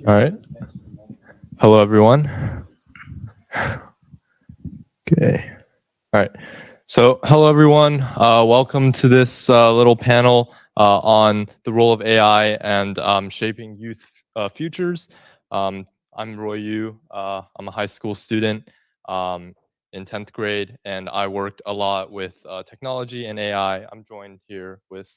All right. Hello, everyone. Okay. All right. So, hello, everyone. Welcome to this little panel on the role of AI and shaping youth futures. I'm Roy Yu. I'm a high school student in 10th grade, and I worked a lot with technology and AI. I'm joined here with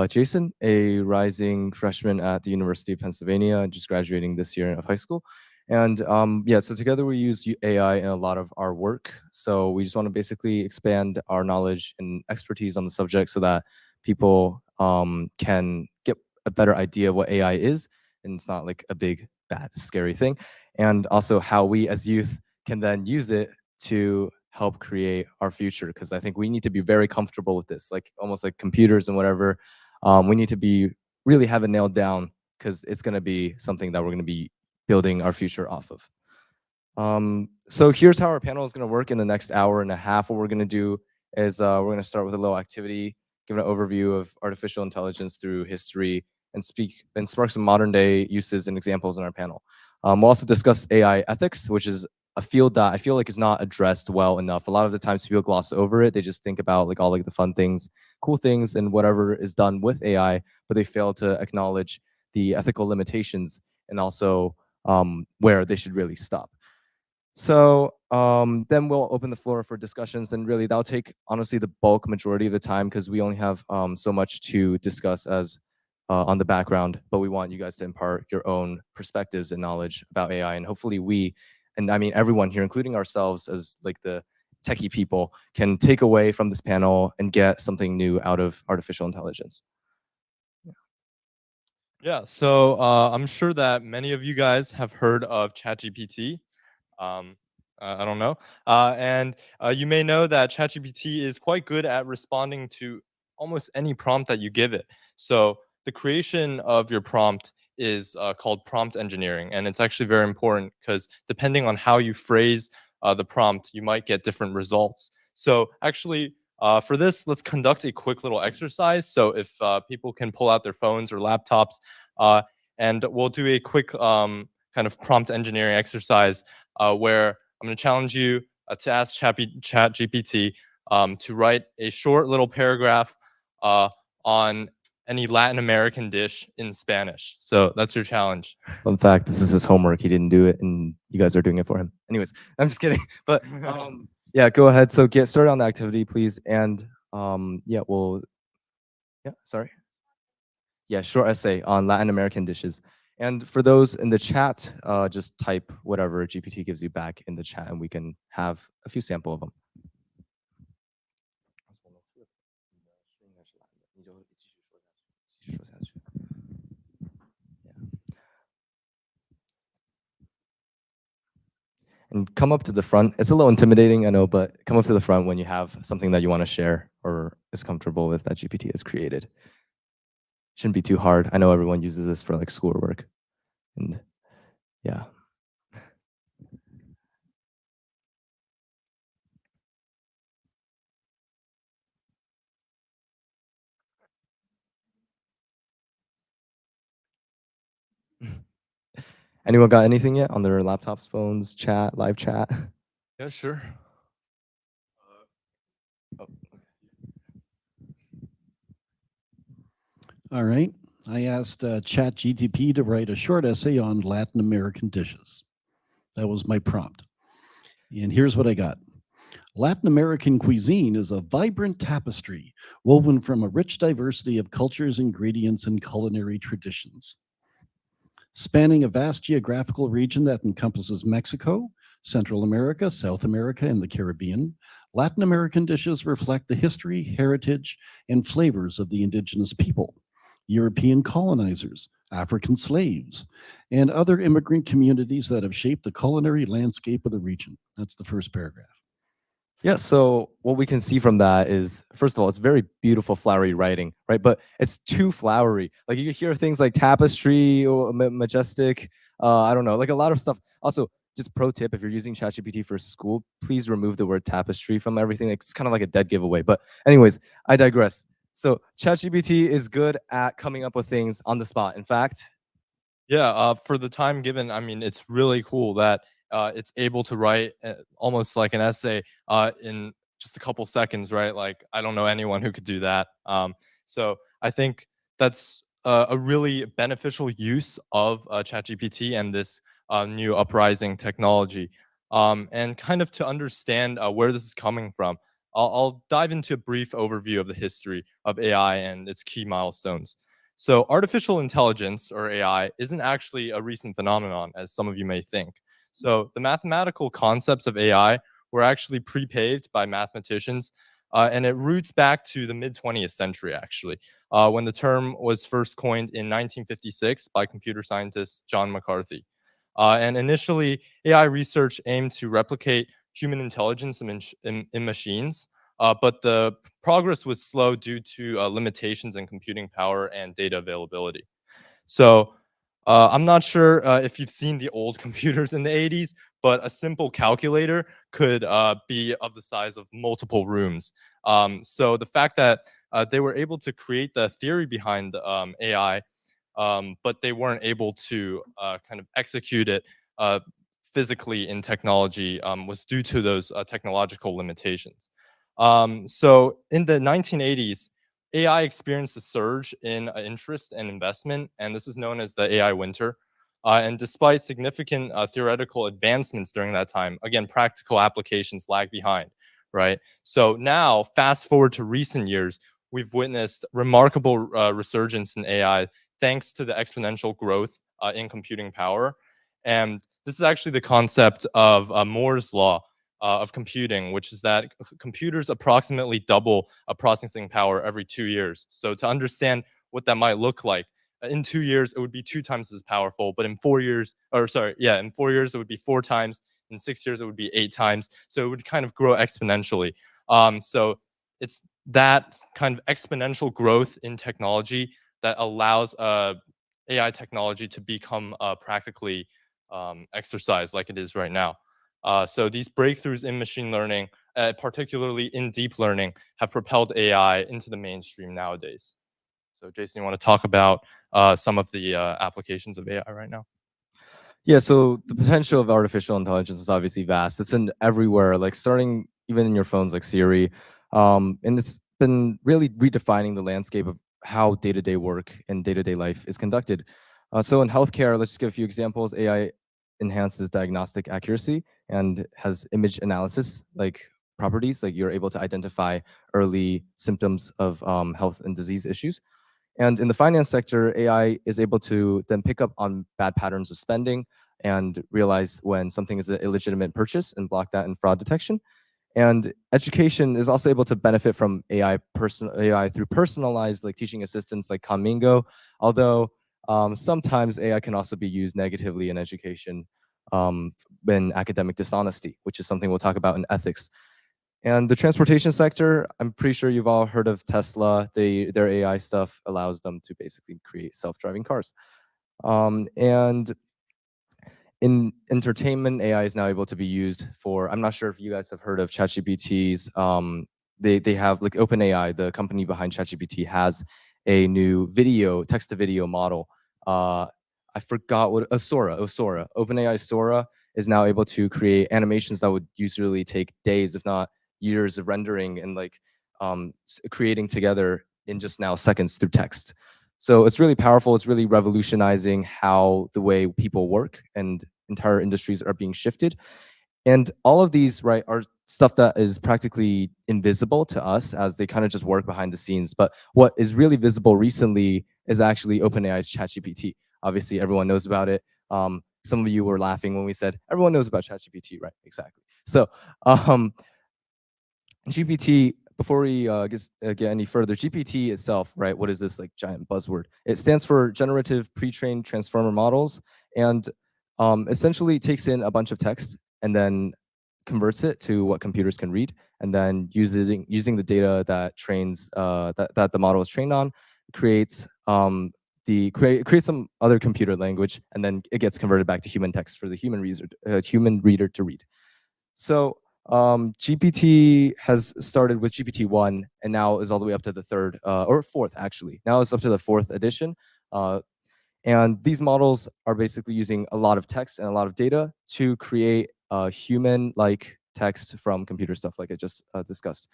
Jason, a rising freshman at the University of Pennsylvania, just graduating this year of high school. And yeah, so together we use AI in a lot of our work. So we just want to basically expand our knowledge and expertise on the subject so that people can get a better idea of what AI is. And it's not like a big, bad, scary thing. And also how we as youth can then use it to help create our future. Because I think we need to be very comfortable with this, like almost like computers and whatever. We need to be really have it nailed down because it's going to be something that we're going to be building our future off of. So here's how our panel is going to work in the next hour and a half. What we're going to do is we're going to start with a little activity, give an overview of artificial intelligence through history, and spark some modern day uses and examples in our panel. We'll also discuss AI ethics, which is a field that I feel like is not addressed well enough. A lot of the times people gloss over it. They just think about like all like the fun things, cool things, and whatever is done with AI, but they fail to acknowledge the ethical limitations and also where they should really stop. So then we'll open the floor for discussions, and really that'll take honestly the bulk majority of the time because we only have so much to discuss as on the background, but we want you guys to impart your own perspectives and knowledge about AI, and hopefully we, and I mean everyone here, including ourselves as like the techie people, can take away from this panel and get something new out of artificial intelligence. Yeah, so I'm sure that many of you guys have heard of ChatGPT. I don't know. And you may know that ChatGPT is quite good at responding to almost any prompt that you give it. So the creation of your prompt is called prompt engineering. And it's actually very important because depending on how you phrase the prompt, you might get different results. So actually, for this, let's conduct a quick little exercise. So if people can pull out their phones or laptops, uh, and we'll do a quick kind of prompt engineering exercise where I'm going to challenge you to ask ChatGPT to write a short little paragraph on any Latin American dish in Spanish. So that's your challenge. Fun fact, this is his homework. He didn't do it, and you guys are doing it for him. Anyways, I'm just kidding. But yeah, go ahead. So get started on the activity, please. And yeah, sorry. Yeah, short essay on Latin American dishes. And for those in the chat, just type whatever GPT gives you back in the chat, and we can have a few sample of them. And come up to the front. It's a little intimidating, I know, but come up to the front when you have something that you want to share or is comfortable with that GPT has created. Shouldn't be too hard. I know everyone uses this for like schoolwork. And yeah. Anyone got anything yet on their laptops, phones, chat, live chat? Yeah, sure. All right. I asked ChatGPT to write a short essay on Latin American dishes. That was my prompt. And here's what I got. Latin American cuisine is a vibrant tapestry woven from a rich diversity of cultures, ingredients, and culinary traditions. Spanning a vast geographical region that encompasses Mexico, Central America, South America, and the Caribbean, Latin American dishes reflect the history, heritage, and flavors of the indigenous people, European colonizers, African slaves, and other immigrant communities that have shaped the culinary landscape of the region. That's the first paragraph. Yeah, so what we can see from that is, first of all, it's very beautiful, flowery writing, right? But it's too flowery. Like you hear things like tapestry or majestic, I don't know, like a lot of stuff. Also, just pro tip, if you're using ChatGPT for school, please remove the word tapestry from everything. It's kind of like a dead giveaway. But anyways, I digress. So ChatGPT is good at coming up with things on the spot. In fact, Yeah, for the time given, I mean, it's really cool that it's able to write almost like an essay in just a couple seconds, right? Like, I don't know anyone who could do that. So I think that's a really beneficial use of ChatGPT and this new uprising technology. And kind of to understand where this is coming from, I'll dive into a brief overview of the history of AI and its key milestones. So, artificial intelligence, or AI, isn't actually a recent phenomenon, as some of you may think. So, the mathematical concepts of AI were actually pre-paved by mathematicians, and it roots back to the mid 20th century, actually, when the term was first coined in 1956 by computer scientist John McCarthy. And initially, AI research aimed to replicate human intelligence in machines, but the progress was slow due to limitations in computing power and data availability. So I'm not sure if you've seen the old computers in the 80s, but a simple calculator could be of the size of multiple rooms. So the fact that they were able to create the theory behind AI, but they weren't able to kind of execute it physically in technology was due to those technological limitations. So in the 1980s, AI experienced a surge in interest and investment, and this is known as the AI winter. And despite significant theoretical advancements during that time, again, practical applications lag behind, right? So now, fast forward to recent years, we've witnessed remarkable resurgence in AI thanks to the exponential growth in computing power. And this is actually the concept of Moore's law of computing, which is that computers approximately double processing power every 2 years. So to understand what that might look like, in 2 years it would be 2 times as powerful, but in 4 years, or sorry, yeah, in 4 years it would be 4 times. In 6 years it would be 8 times. So it would kind of grow exponentially. So it's that kind of exponential growth in technology that allows AI technology to become practically exercised like it is right now. So these breakthroughs in machine learning, particularly in deep learning, have propelled AI into the mainstream nowadays. So Jason, you want to talk about some of the applications of AI right now? Yeah, so the potential of artificial intelligence is obviously vast. It's in everywhere, like starting even in your phones, like Siri, and it's been really redefining the landscape of how day-to-day work and day-to-day life is conducted. So in healthcare, let's just give a few examples. AI enhances diagnostic accuracy and has image analysis like properties, like you're able to identify early symptoms of health and disease issues. And in the finance sector, AI is able to then pick up on bad patterns of spending and realize when something is an illegitimate purchase and block that in fraud detection. And education is also able to benefit from AI through personalized like teaching assistants like Conmingo, although sometimes AI can also be used negatively in education in academic dishonesty, which is something we'll talk about in ethics. And the transportation sector, I'm pretty sure you've all heard of Tesla. Their AI stuff allows them to basically create self-driving cars. And in entertainment, AI is now able to be used for, I'm not sure if you guys have heard of ChatGPT's, they have like OpenAI, the company behind ChatGPT, has a new text to video model. I forgot what, Sora. OpenAI Sora is now able to create animations that would usually take days, if not years of rendering and like creating together in just now seconds through text. So it's really powerful. It's really revolutionizing how the way people work, and entire industries are being shifted. And all of these, right, are stuff that is practically invisible to us as they kind of just work behind the scenes. But what is really visible recently is actually OpenAI's ChatGPT. Obviously, everyone knows about it. Some of you were laughing when we said everyone knows about ChatGPT, right? Exactly. So GPT, before we get any further, GPT itself, right? What is this like giant buzzword? It stands for Generative Pre-trained Transformer Models, and essentially takes in a bunch of text and then converts it to what computers can read, and then using the data that trains that the model is trained on, creates creates some other computer language, and then it gets converted back to human text for the human reader to read. So GPT has started with GPT-1 and now is all the way up to the third or fourth, actually. Now it's up to the fourth edition. And these models are basically using a lot of text and a lot of data to create human-like text from computer stuff, like I just discussed.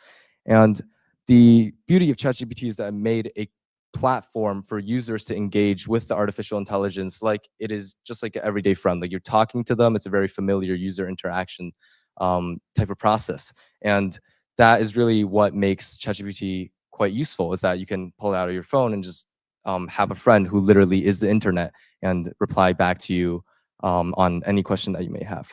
And the beauty of ChatGPT is that it made a platform for users to engage with the artificial intelligence like it is just like an everyday friend. Like you're talking to them, it's a very familiar user interaction type of process. And that is really what makes ChatGPT quite useful, is that you can pull it out of your phone and just have a friend who literally is the internet and reply back to you on any question that you may have.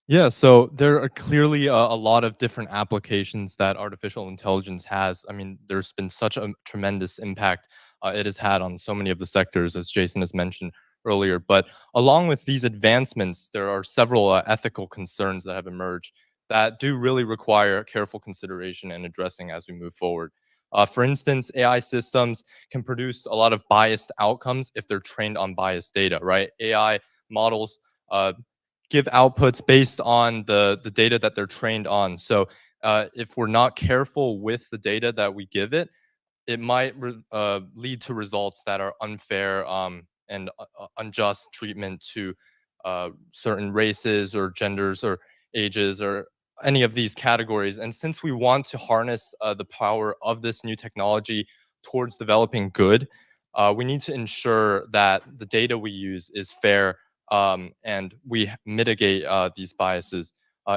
Yeah, so there are clearly a lot of different applications that artificial intelligence has. I mean, there's been such a tremendous impact it has had on so many of the sectors, as Jason has mentioned earlier. But along with these advancements, there are several ethical concerns that have emerged that do really require careful consideration and addressing as we move forward. For instance, AI systems can produce a lot of biased outcomes if they're trained on biased data, right? AI models uh, give outputs based on the data that they're trained on. So if we're not careful with the data that we give it, it might lead to results that are unfair and unjust treatment to certain races or genders or ages or any of these categories. And since we want to harness the power of this new technology towards developing good, we need to ensure that the data we use is fair and we mitigate these biases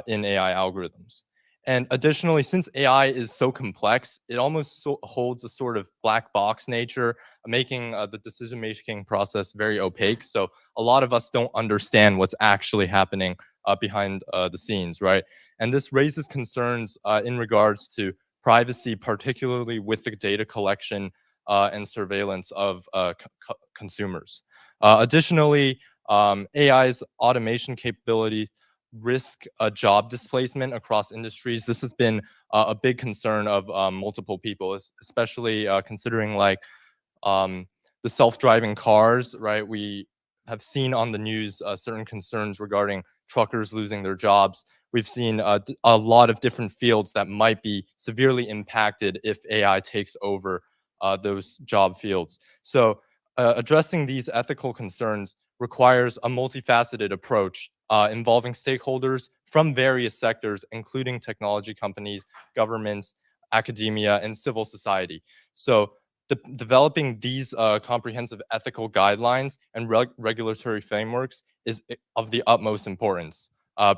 in AI algorithms. And additionally, since AI is so complex, it almost holds a sort of black box nature, making the decision making process very opaque. So a lot of us don't understand what's actually happening behind the scenes, right? And this raises concerns in regards to privacy, particularly with the data collection and surveillance of consumers. Additionally, AI's automation capabilities risk job displacement across industries. This has been a big concern of multiple people, especially considering like um, the self-driving cars, right? We have seen on the news certain concerns regarding truckers losing their jobs. We've seen a lot of different fields that might be severely impacted if AI takes over those job fields. So addressing these ethical concerns requires a multifaceted approach involving stakeholders from various sectors, including technology companies, governments, academia, and civil society. So developing these comprehensive ethical guidelines and regulatory frameworks is of the utmost importance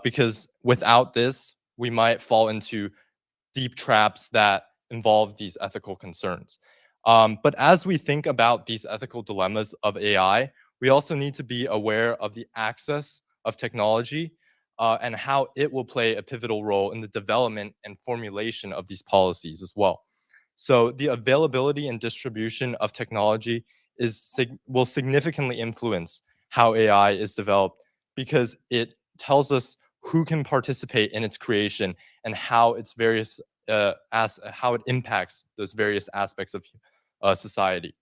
because without this, we might fall into deep traps that involve these ethical concerns. But as we think about these ethical dilemmas of AI, we also need to be aware of the access of technology and how it will play a pivotal role in the development and formulation of these policies as well. So the availability and distribution of technology will significantly influence how AI is developed because it tells us who can participate in its creation and how its various how it impacts those various aspects of society.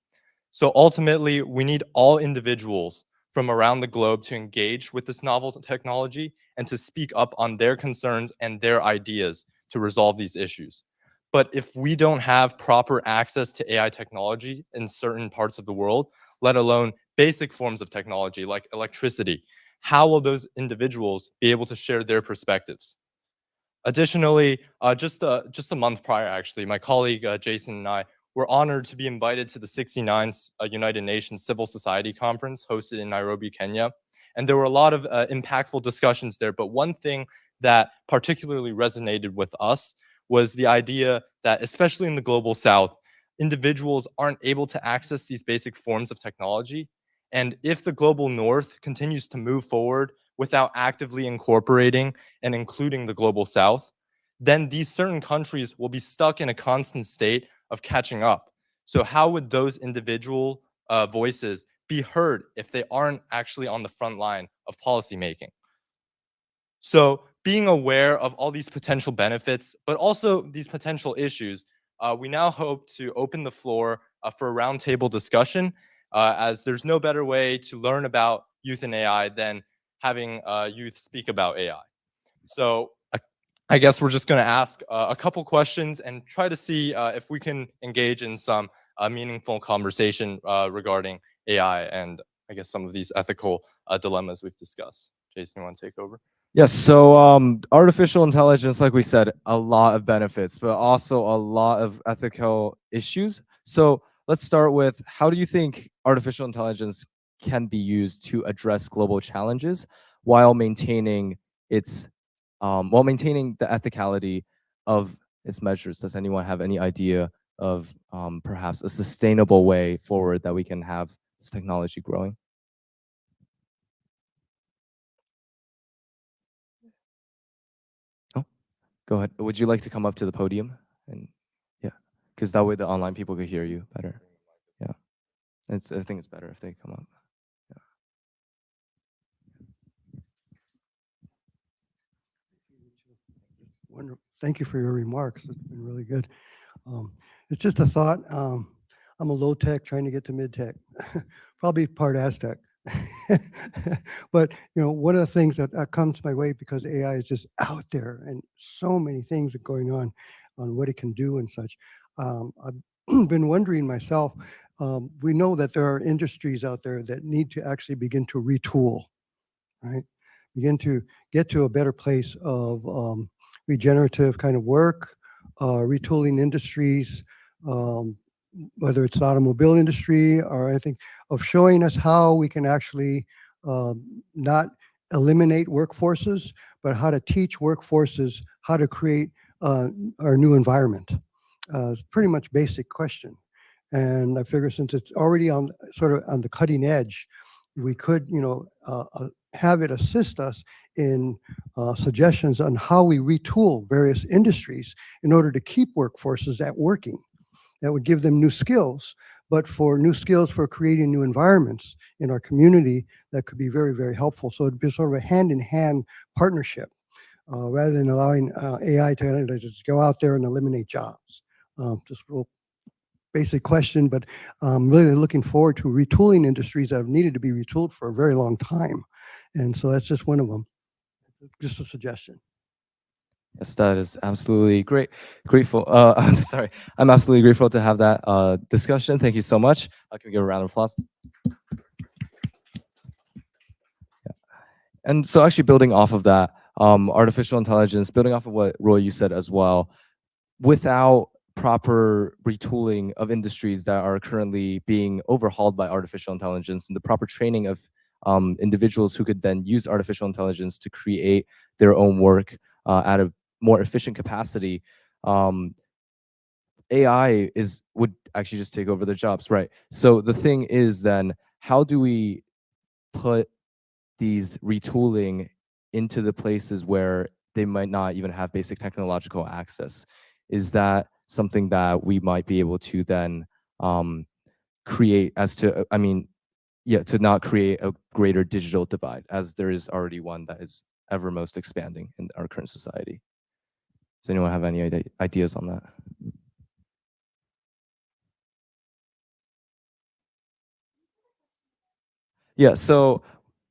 So ultimately, we need all individuals from around the globe to engage with this novel technology and to speak up on their concerns and their ideas to resolve these issues. But if we don't have proper access to AI technology in certain parts of the world, let alone basic forms of technology like electricity, how will those individuals be able to share their perspectives? Additionally, just a month prior, actually, my colleague Jason and I were honored to be invited to the 69th United Nations Civil Society Conference hosted in Nairobi, Kenya. And there were a lot of impactful discussions there. But one thing that particularly resonated with us was the idea that, especially in the global south, individuals aren't able to access these basic forms of technology. And if the global north continues to move forward without actively incorporating and including the global south, then these certain countries will be stuck in a constant state of catching up. So how would those individual voices be heard if they aren't actually on the front line of policymaking? So being aware of all these potential benefits, but also these potential issues, we now hope to open the floor for a roundtable discussion, as there's no better way to learn about youth and AI than having youth speak about AI. So I guess we're just going to ask a couple questions and try to see if we can engage in some a meaningful conversation regarding AI and I guess some of these ethical dilemmas we've discussed. Jason, you want to take over? Yes, so artificial intelligence, like we said, a lot of benefits, but also a lot of ethical issues. So let's start with, how do you think artificial intelligence can be used to address global challenges while maintaining its the ethicality of its measures? Does anyone have any idea of perhaps a sustainable way forward that we can have this technology growing? Go ahead. Would you like to come up to the podium? And yeah, because that way the online people could hear you better. Yeah, I think it's better if they come up. Yeah. Wonderful. Thank you for your remarks. It's been really good. It's just a thought. I'm a low tech trying to get to mid tech, probably part Aztec. But one of the things that comes my way, because AI is just out there and so many things are going on what it can do and such. I've been wondering myself. We know that there are industries out there that need to actually begin to retool, right? Begin to get to a better place of regenerative kind of work, retooling industries, whether it's the automobile industry or anything, of showing us how we can actually not eliminate workforces, but how to teach workforces how to create our new environment. It's pretty much basic question. And I figure since it's already on sort of on the cutting edge, we could, have it assist us in suggestions on how we retool various industries in order to keep workforces at working. That would give them new skills, but for new skills for creating new environments in our community, that could be very, very helpful. So it'd be sort of a hand-in-hand partnership rather than allowing AI to just go out there and eliminate jobs. Just real basic question, but I'm really looking forward to retooling industries that have needed to be retooled for a very long time. And so that's just one of them. Just a suggestion. Yes, that is absolutely grateful. I'm sorry, I'm absolutely grateful to have that discussion. Thank you so much. I can give a round of applause. Yeah. And so actually building off of that, artificial intelligence, building off of what Roy, you said as well, without proper retooling of industries that are currently being overhauled by artificial intelligence and the proper training of individuals who could then use artificial intelligence to create their own work at a more efficient capacity, AI would actually just take over their jobs, right? So the thing is then, how do we put these retooling into the places where they might not even have basic technological access? Is that something that we might be able to then create to not create a greater digital divide, as there is already one that is ever most expanding in our current society? Does anyone have any ideas on that? Yeah, so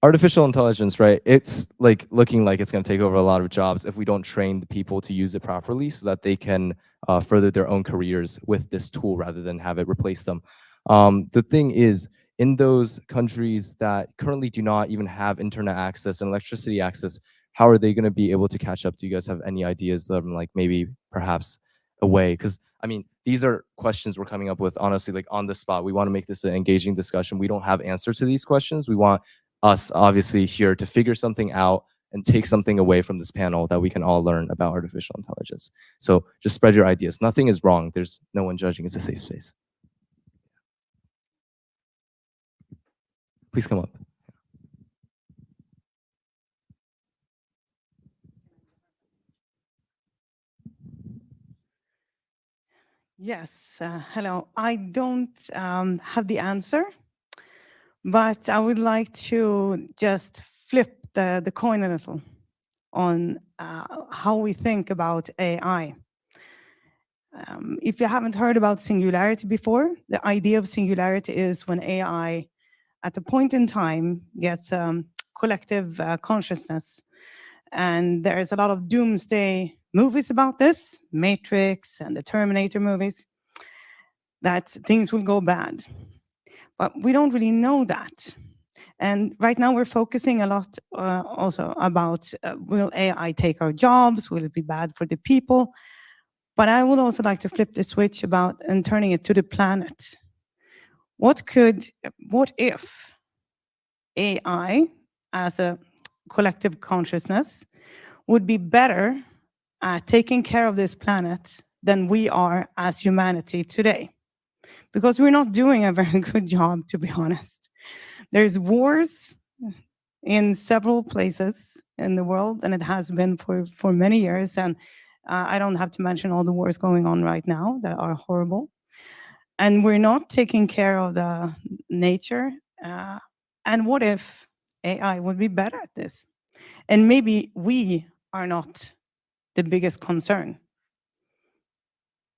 artificial intelligence, right? It's like looking like it's going to take over a lot of jobs if we don't train the people to use it properly so that they can further their own careers with this tool rather than have it replace them. The thing is, in those countries that currently do not even have internet access and electricity access, how are they going to be able to catch up? Do you guys have any ideas of like maybe perhaps a way? Because I mean, these are questions we're coming up with honestly, like on the spot. We want to make this an engaging discussion. We don't have answers to these questions. We want us obviously here to figure something out and take something away from this panel that we can all learn about artificial intelligence. So just spread your ideas. Nothing is wrong. There's no one judging. It's a safe space. Please come up. Yes, hello. I don't have the answer, but I would like to just flip the coin a little on how we think about AI. If you haven't heard about singularity before, the idea of singularity is when AI, at a point in time, gets collective consciousness. And there is a lot of doomsday movies about this, Matrix and the Terminator movies. that things will go bad. But we don't really know that. And right now we're focusing a lot also about will AI take our jobs? Will it be bad for the people? But I would also like to flip the switch about and turning it to the planet. What if AI as a collective consciousness would be better at taking care of this planet than we are as humanity today? Because we're not doing a very good job, to be honest. There's wars in several places in the world, and it has been for many years. And I don't have to mention all the wars going on right now that are horrible. And we're not taking care of the nature. And what if AI would be better at this? And maybe we are not the biggest concern.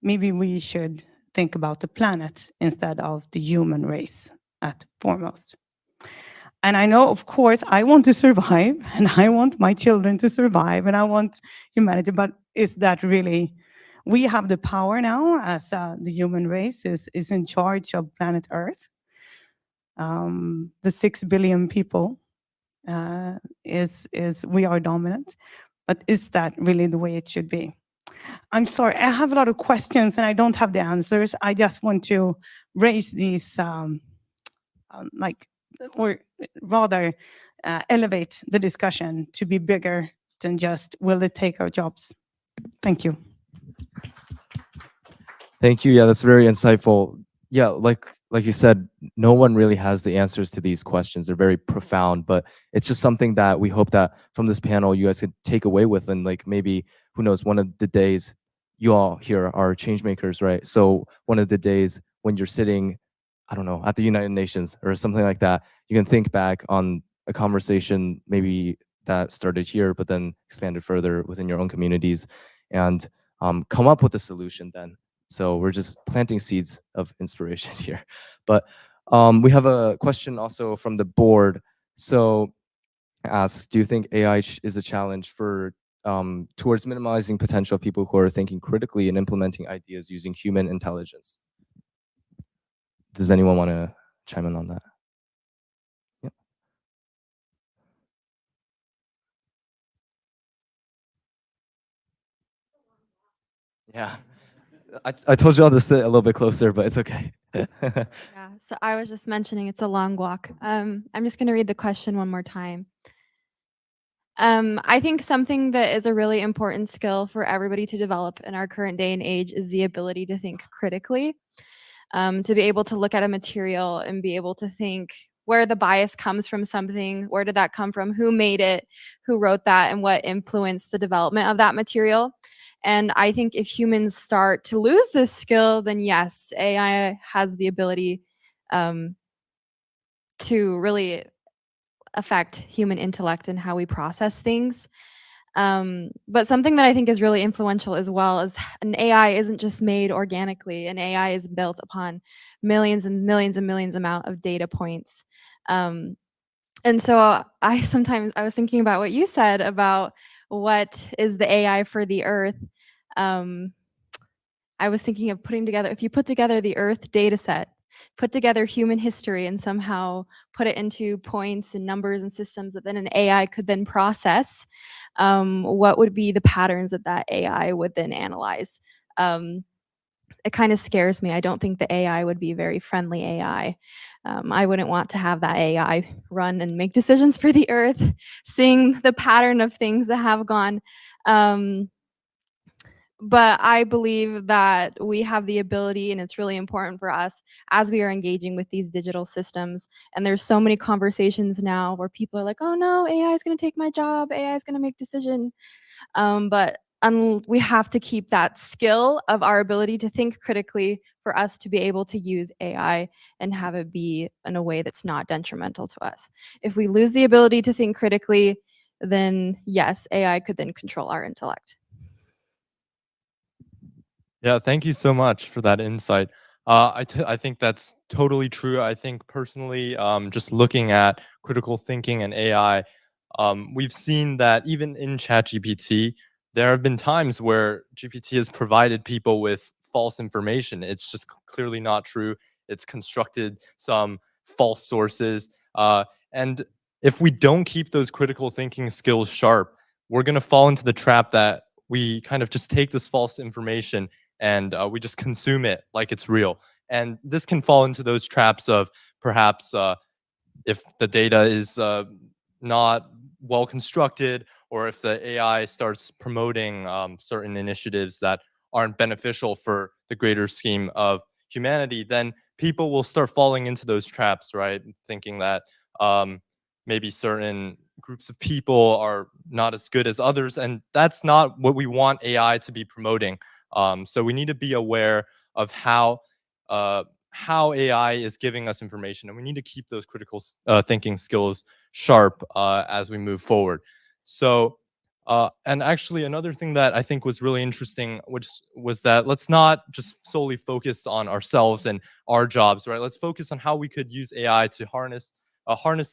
Maybe we should think about the planet instead of the human race at foremost. And I know, of course, I want to survive, and I want my children to survive, and I want humanity, but is that really, we have the power now as the human race is in charge of planet Earth. The 6 billion people we are dominant, but is that really the way it should be? I'm sorry, I have a lot of questions and I don't have the answers. I just want to raise these, or rather elevate the discussion to be bigger than just will it take our jobs? Thank you. Thank you. Yeah, that's very insightful. Yeah, like you said, no one really has the answers to these questions. They're very profound, but it's just something that we hope that from this panel you guys could take away with, and like maybe, who knows, one of the days you all here are change makers, right? So one of the days when you're sitting, I don't know, at the United Nations or something like that, you can think back on a conversation maybe that started here, but then expanded further within your own communities, and come up with a solution then. So we're just planting seeds of inspiration here. But we have a question also from the board. So asks, do you think AI is a challenge for towards minimizing potential of people who are thinking critically and implementing ideas using human intelligence? Does anyone want to chime in on that? Yeah. I told you all to sit a little bit closer, but it's okay. Yeah, so I was just mentioning it's a long walk. I'm just going to read the question one more time. I think something that is a really important skill for everybody to develop in our current day and age is the ability to think critically, to be able to look at a material and be able to think where the bias comes from something, where did that come from, who made it, who wrote that, and what influenced the development of that material. And I think if humans start to lose this skill, then yes, AI has the ability to really affect human intellect and how we process things. But something that I think is really influential as well is an AI isn't just made organically. An AI is built upon millions and millions and millions amount of data points. And so I was thinking about what you said about what is the AI for the Earth. I was thinking of putting together, if you put together the Earth data set, put together human history and somehow put it into points and numbers and systems that then an AI could then process, what would be the patterns that that AI would then analyze? It kind of scares me. I don't think the AI would be very friendly AI. I wouldn't want to have that AI run and make decisions for the Earth, seeing the pattern of things that have gone. But I believe that we have the ability, and it's really important for us as we are engaging with these digital systems. And there's so many conversations now where people are like, oh no, AI is going to take my job, AI is going to make decision. But we have to keep that skill of our ability to think critically for us to be able to use AI and have it be in a way that's not detrimental to us. If we lose the ability to think critically, then yes, AI could then control our intellect. Yeah, thank you so much for that insight. I think that's totally true. I think personally, just looking at critical thinking and AI, we've seen that even in ChatGPT, there have been times where GPT has provided people with false information. It's just clearly not true. It's constructed some false sources. And if we don't keep those critical thinking skills sharp, we're going to fall into the trap that we kind of just take this false information and we just consume it like it's real. And this can fall into those traps of perhaps if the data is not well constructed, or if the AI starts promoting certain initiatives that aren't beneficial for the greater scheme of humanity, then people will start falling into those traps, right? Thinking that maybe certain groups of people are not as good as others, and that's not what we want AI to be promoting. So we need to be aware of how AI is giving us information, and we need to keep those critical thinking skills sharp as we move forward. So, and actually another thing that I think was really interesting, which was that let's not just solely focus on ourselves and our jobs, right? Let's focus on how we could use AI to harness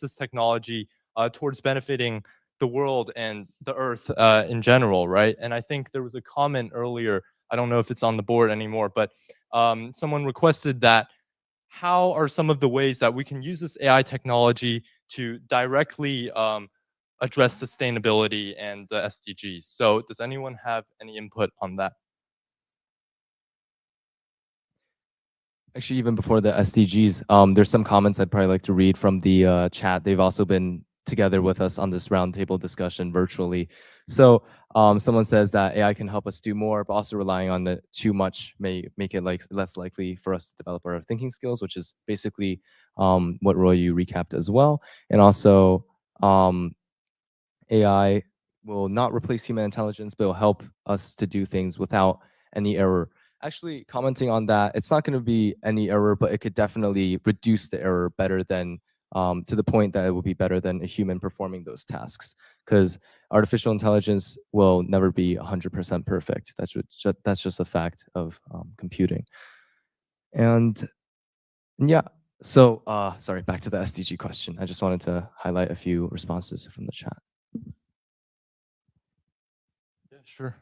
this technology towards benefiting the world and the earth in general, right? And I think there was a comment earlier, I don't know if it's on the board anymore, but someone requested that how are some of the ways that we can use this AI technology to directly address sustainability and the SDGs. So does anyone have any input on that? Actually, even before the SDGs, there's some comments I'd probably like to read from the chat. They've also been together with us on this roundtable discussion virtually. So someone says that AI can help us do more, but also relying on it too much may make it less likely for us to develop our thinking skills, which is basically what Roy, you recapped as well. And also AI will not replace human intelligence, but will help us to do things without any error. Actually, commenting on that, it's not going to be any error, but it could definitely reduce the error better than to the point that it will be better than a human performing those tasks. Because artificial intelligence will never be 100% perfect. That's just a fact of computing. And yeah, so sorry, back to the SDG question. I just wanted to highlight a few responses from the chat. Yeah, sure.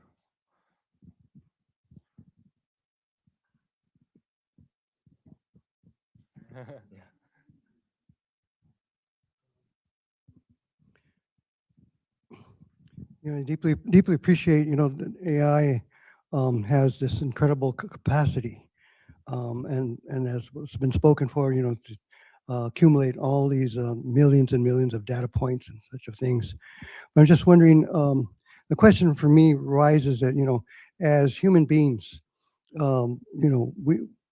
I deeply appreciate, that AI has this incredible capacity, and as what's been spoken for, to accumulate all these millions and millions of data points and such of things. But I'm just wondering, the question for me rises that, as human beings,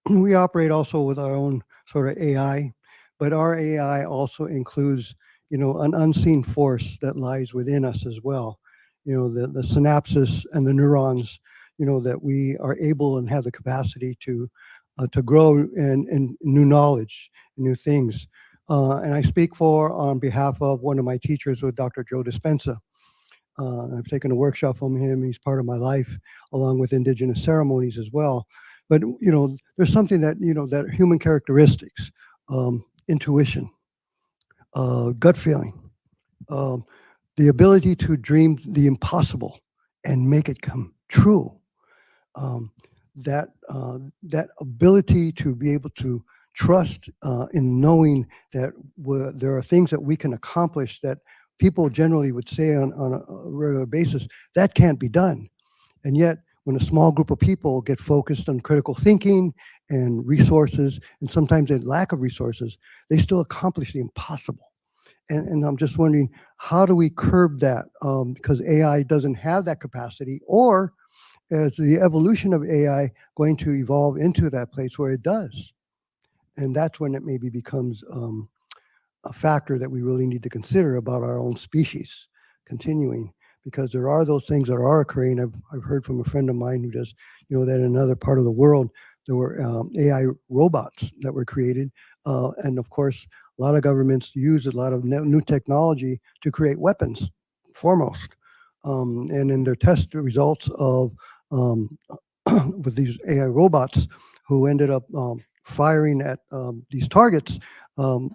we operate also with our own sort of AI, but our AI also includes, an unseen force that lies within us as well. The synapses and the neurons, that we are able and have the capacity to grow in new knowledge, new things. And I speak on behalf of one of my teachers, with Dr. Joe Dispenza. I've taken a workshop from him. He's part of my life, along with indigenous ceremonies as well. But there's something that that human characteristics, intuition, gut feeling, the ability to dream the impossible and make it come true. That ability to be able to trust in knowing that there are things that we can accomplish that people generally would say on a regular basis, that can't be done. And yet, when a small group of people get focused on critical thinking and resources, and sometimes a lack of resources, they still accomplish the impossible. And I'm just wondering, how do we curb that? Because AI doesn't have that capacity, or is the evolution of AI going to evolve into that place where it does? And that's when it maybe becomes a factor that we really need to consider about our own species continuing, because there are those things that are occurring. I've heard from a friend of mine who does, that in another part of the world, there were AI robots that were created. And of course, a lot of governments use a lot of new technology to create weapons, foremost. And in their test results of with these AI robots who ended up firing at these targets, the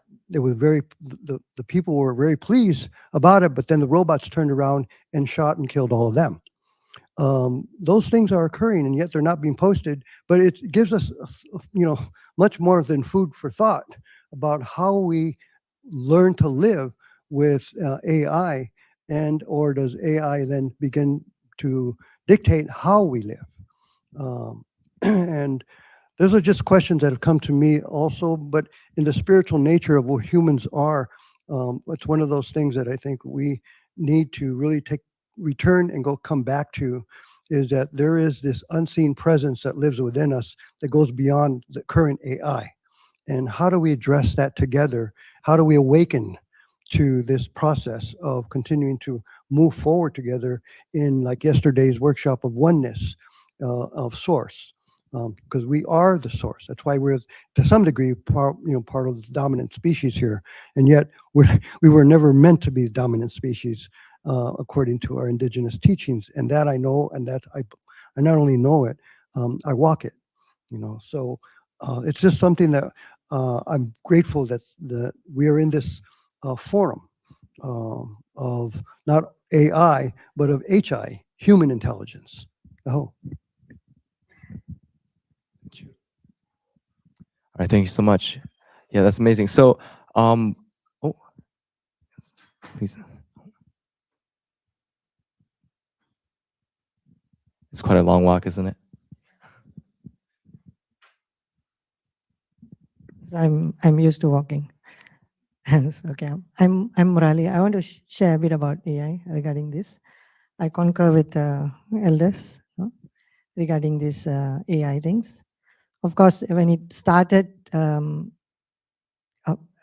people were very pleased about it, but then the robots turned around and shot and killed all of them. Those things are occurring, and yet they're not being posted. But it gives us, much more than food for thought about how we learn to live with AI, and or does AI then begin to dictate how we live? And those are just questions that have come to me also, but in the spiritual nature of what humans are, it's one of those things that I think we need to really return and come back to, is that there is this unseen presence that lives within us that goes beyond the current AI. And how do we address that together? How do we awaken to this process of continuing to move forward together in, like yesterday's workshop, of oneness, of source? Because we are the source. That's why we're, to some degree, part of the dominant species here. And yet we were never meant to be the dominant species, according to our indigenous teachings. And that I know, and that I not only know it, I walk it. So it's just something that I'm grateful that we are in this forum of not AI, but of HI, human intelligence. Oh. All right, thank you so much. Yeah, that's amazing. So, oh, yes, please. It's quite a long walk, isn't it? I'm used to walking. Okay, I'm Murali. I want to share a bit about AI regarding this. I concur with elders regarding this AI things. Of course, when it started,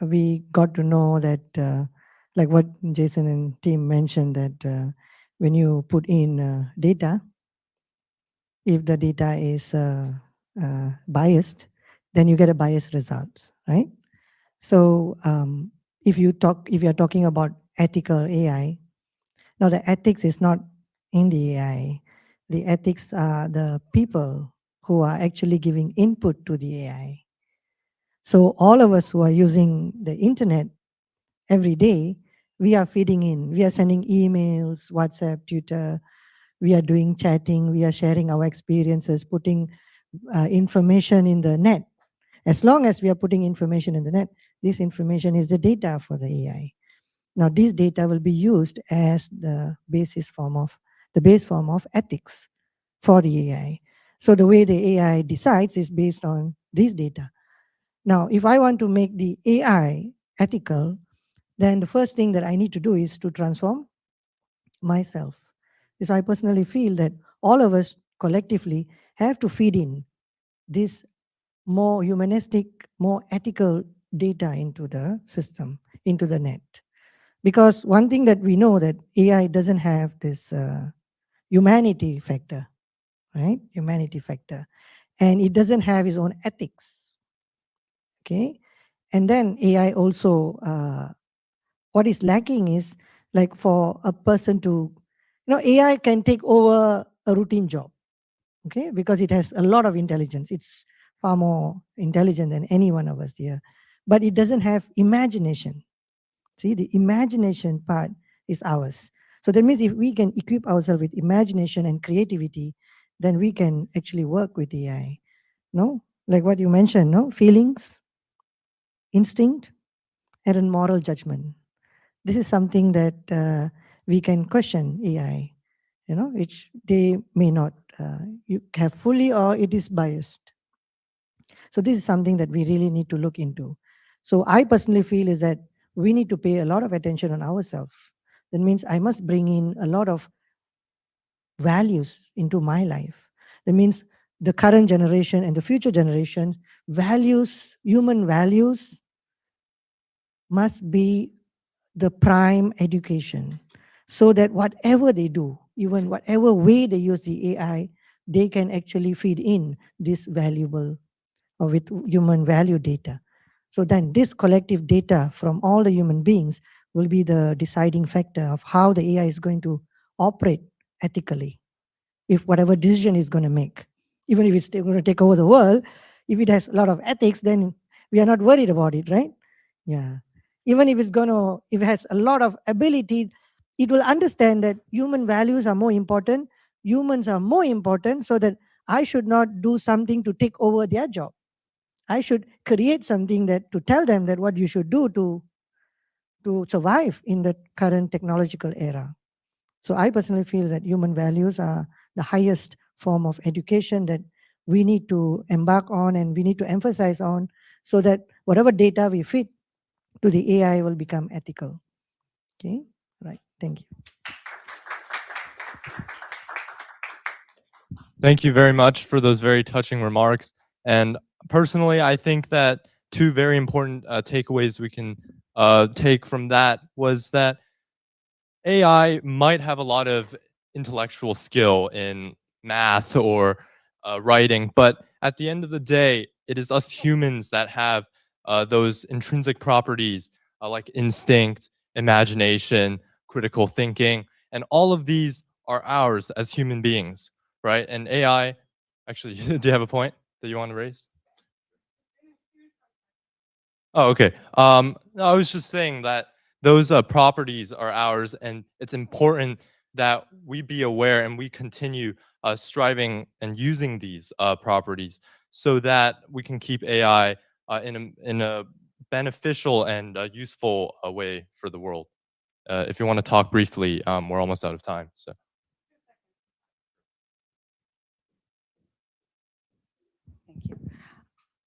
we got to know that, like what Jason and team mentioned, that when you put in data, if the data is biased, then you get a biased results, right? So if you're talking about ethical AI, now the ethics is not in the AI. The ethics are the people who are actually giving input to the AI. So all of us who are using the internet every day, we are feeding in, we are sending emails, WhatsApp, Twitter, we are doing chatting, we are sharing our experiences, putting information in the net. As long as we are putting information in the net, this information is the data for the AI. Now, this data will be used as the base form of ethics for the AI. So the way the AI decides is based on this data. Now, if I want to make the AI ethical, then the first thing that I need to do is to transform myself. So I personally feel that all of us collectively have to feed in this more humanistic, more ethical data into the system, into the net. Because one thing that we know, that AI doesn't have this humanity factor, right? Humanity factor. And it doesn't have its own ethics. Okay. And then AI also, what is lacking is, like, for a person to, AI can take over a routine job. Okay. Because it has a lot of intelligence. It's far more intelligent than any one of us here. But it doesn't have imagination. See, the imagination part is ours. So that means if we can equip ourselves with imagination and creativity, then we can actually work with AI. No, like what you mentioned, no, feelings, instinct, and then moral judgment. This is something that we can question AI, which they may not you have fully, or it is biased. So this is something that we really need to look into. So I personally feel is that we need to pay a lot of attention on ourselves. That means I must bring in a lot of values into my life. That means the current generation and the future generation values, human values must be the prime education, so that whatever they do, even whatever way they use the AI, they can actually feed in this valuable or with human value data. So then this collective data from all the human beings will be the deciding factor of how the AI is going to operate ethically. If whatever decision is going to make, even if it's going to take over the world, if it has a lot of ethics, then we are not worried about it, right? Yeah. Even if if it has a lot of ability, it will understand that human values are more important. humans are more important, so that I should not do something to take over their job. I should create something that to tell them that what you should do to survive in the current technological era. So I personally feel that human values are the highest form of education that we need to embark on and we need to emphasize on, so that whatever data we feed to the AI will become ethical. Okay, right. Thank you. Thank you very much for those very touching remarks. And personally, I think that two very important takeaways we can take from that was that AI might have a lot of intellectual skill in math or writing, but at the end of the day, it is us humans that have those intrinsic properties like instinct, imagination, critical thinking, and all of these are ours as human beings, right? And AI, actually, do you have a point that you want to raise? Oh, okay. No, I was just saying that those properties are ours, and it's important that we be aware and we continue striving and using these properties so that we can keep AI in a beneficial and useful way for the world. If you want to talk briefly, we're almost out of time. So. Thank you.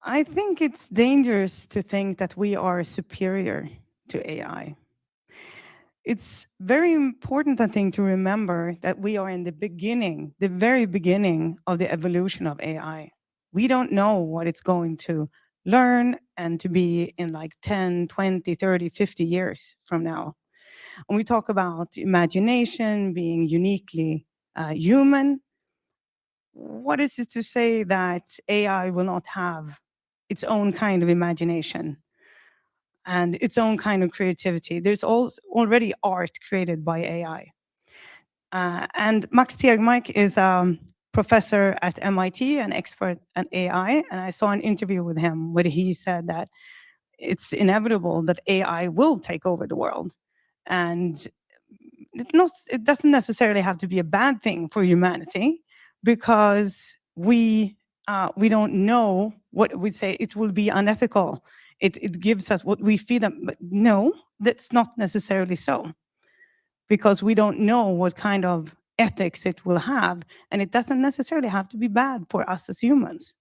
I think it's dangerous to think that we are superior to AI. It's very important, I think, to remember that we are in the beginning, the very beginning of the evolution of AI. We don't know what it's going to learn and to be in like 10, 20, 30, 50 years from now. When we talk about imagination being uniquely human, what is it to say that AI will not have its own kind of imagination and its own kind of creativity? There's already art created by AI. And Max Tegmark is a professor at MIT, an expert at AI, and I saw an interview with him where he said that it's inevitable that AI will take over the world. And it doesn't necessarily have to be a bad thing for humanity, because we don't know what we say. It will be unethical. It gives us what we feed them. But no, that's not necessarily so, because we don't know what kind of ethics it will have, and it doesn't necessarily have to be bad for us as humans.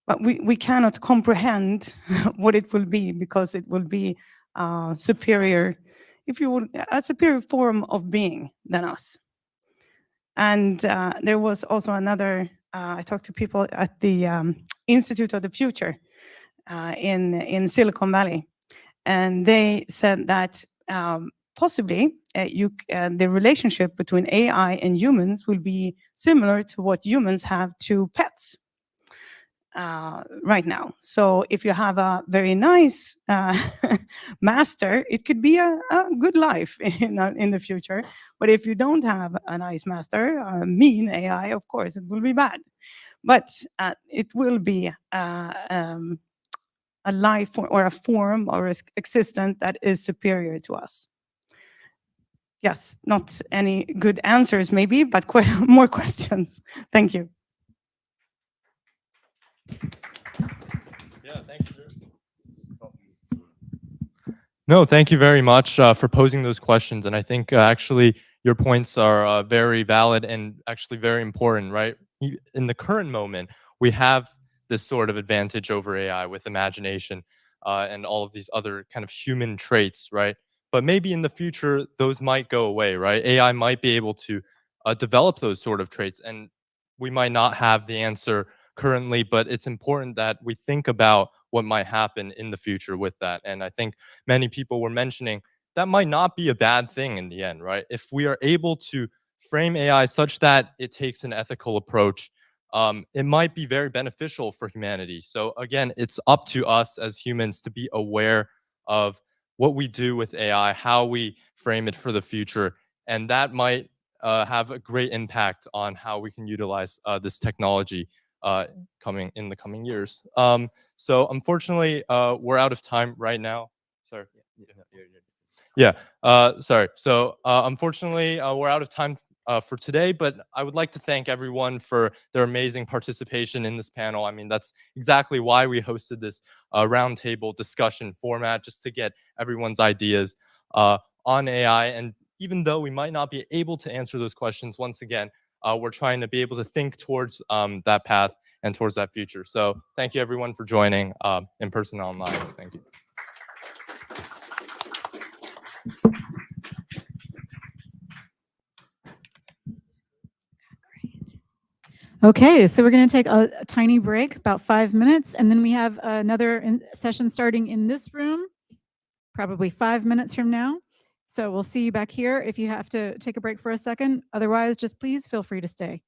But we cannot comprehend what it will be, because it will be superior, if you would, a superior form of being than us. And there was also another, I talked to people at the Institute of the Future in Silicon Valley, and they said that possibly the relationship between AI and humans will be similar to what humans have to pets right now. So if you have a very nice master, it could be a good life in the future. But if you don't have a nice master, a mean AI, of course, it will be bad. But it will be a life or a form or existence that is superior to us. Yes, not any good answers maybe, but more questions. Thank you. Yeah, thank you. No, thank you very much for posing those questions. And I think actually your points are very valid and actually very important, right? In the current moment, we have this sort of advantage over AI with imagination and all of these other kind of human traits, right? But maybe in the future, those might go away, right? AI might be able to develop those sort of traits, and we might not have the answer currently, but it's important that we think about what might happen in the future with that. And I think many people were mentioning that might not be a bad thing in the end, right? If we are able to frame AI such that it takes an ethical approach, it might be very beneficial for humanity. So again, it's up to us as humans to be aware of what we do with AI, how we frame it for the future, and that might have a great impact on how we can utilize this technology coming in the coming years. So unfortunately, we're out of time right now. Sorry. Yeah. Sorry. So unfortunately, we're out of time for today, but I would like to thank everyone for their amazing participation in this panel. I mean, that's exactly why we hosted this roundtable discussion format, just to get everyone's ideas on AI. And even though we might not be able to answer those questions, once again, we're trying to be able to think towards that path and towards that future. So thank you everyone for joining in person and online. Thank you. Okay, so we're going to take a tiny break, about 5 minutes, and then we have another session starting in this room, probably 5 minutes from now. So we'll see you back here if you have to take a break for a second. Otherwise, just please feel free to stay.